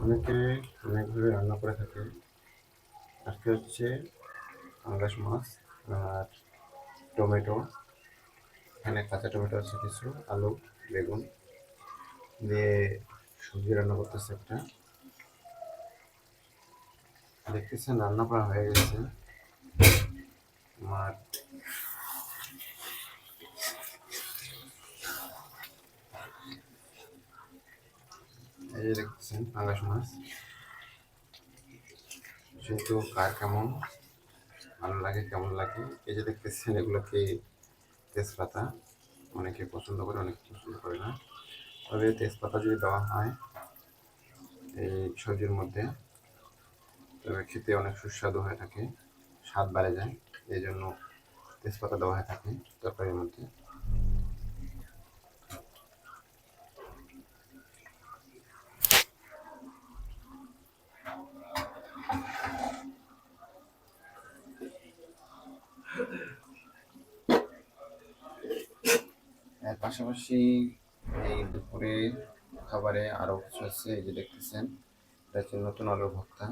অনেকে অনেকভাবে রান্না করে থাকে। আজকে হচ্ছে পাঙ্গাস মাছ আর টমেটো, এখানে কাঁচা টমেটো আছে কিছু, আলু, বেগুন দিয়ে সবজি রান্না করতেছে একটা। দেখতেছেন রান্না করা হয়ে গেছে। আমার এই যে দেখতেছেন পাঙ্গাস মাছ, কিন্তু কার কেমন ভালো লাগে কেমন লাগে। এই যে দেখতেছেন এগুলো কি তেজপাতা, অনেকে পছন্দ করে অনেকে পছন্দ করে না। তবে তেজপাতা যদি দেওয়া হয় এই সবজির মধ্যে, তবে খেতে অনেক সুস্বাদু হয়ে থাকে, স্বাদ বাড়ে যায়। এই জন্য তেজপাতা দেওয়া হয়ে থাকে তরকারির মধ্যে। এর পাশাপাশি এই দুপুরে খাবারে আরও কিছু আছে। এই যে দেখতেছেন এটা হচ্ছে নতুন আলুর ভর্তা।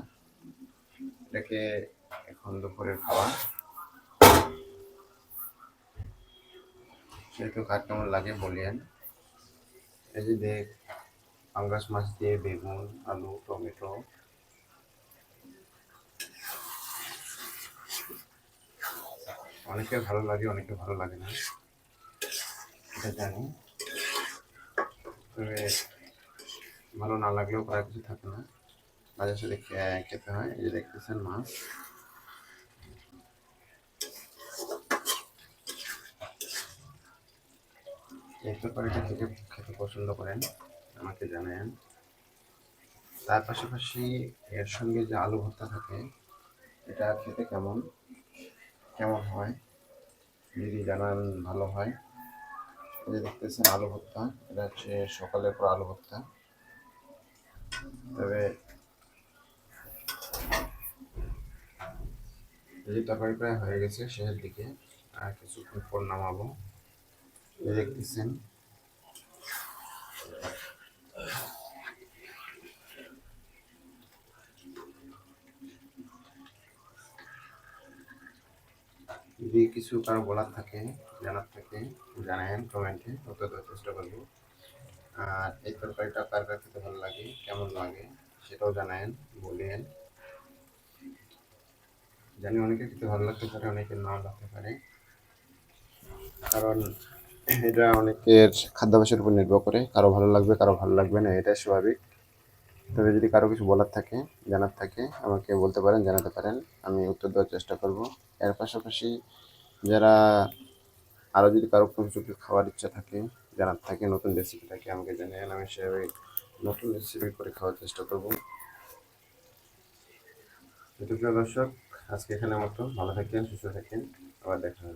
এটাকে এখন দুপুরের খাবার, সেহেতু কার কেমন লাগে বলিয়েন। এই যে দেখ পাঙ্গাস মাছ দিয়ে বেগুন, আলু, টমেটো, অনেকের ভালো লাগে অনেকের ভালো লাগে না, এটা জানি। তবে ভালো না লাগলেও করার কিছু থাকে না, মাঝে সাথে খেতে হয়। এই যে দেখতেছেন মাছ, এই তরকারিটা থেকে খেতে পছন্দ করেন আমাকে জানান। তার পাশাপাশি এর সঙ্গে যে আলু ভর্তা থাকে, এটা খেতে কেমন কেমন হয় যদি জানান ভালো হয়। এই যে দেখতেছেন আলু ভর্তা, এটা হচ্ছে সকালের পর আলু ভর্তা। তবে এই যে তরকারি প্রায় হয়ে গেছে শেষের দিকে, আর কিছুক্ষণ পর নামাবো। এই দেখতেছেন যদি কিছু কারো বলার থাকে, জানার থাকে, জানায়েন কমেন্টে, উত্তর দেওয়ার চেষ্টা করবো। আর এই তরকারিটা কার কার খেতে ভালো লাগে কেমন লাগে সেটাও জানায়েন, বলেন। জানি অনেকের খেতে ভালো লাগতে পারে, অনেকের নাও লাগতে পারে, কারণ এটা অনেকের খাদ্যাভ্যাসের উপর নির্ভর করে। কারো ভালো লাগবে কারো ভালো লাগবে না, এটাই স্বাভাবিক। তবে যদি কারো কিছু বলার থাকে, জানার থাকে, আমাকে বলতে পারেন, জানাতে পারেন, আমি উত্তর দেওয়ার চেষ্টা করব। এর পাশাপাশি যারা আরও যদি কারো কোনো কিছু খাওয়ার ইচ্ছা থাকে, জানার থাকে, নতুন রেসিপি থাকে, আমাকে জানান, আমি সেভাবে নতুন রেসিপি করে খাওয়ার চেষ্টা করব। এটুকু দর্শক, আজকে এখানে মতো। ভালো থাকেন, সুস্থ থাকেন, আবার দেখা হবে।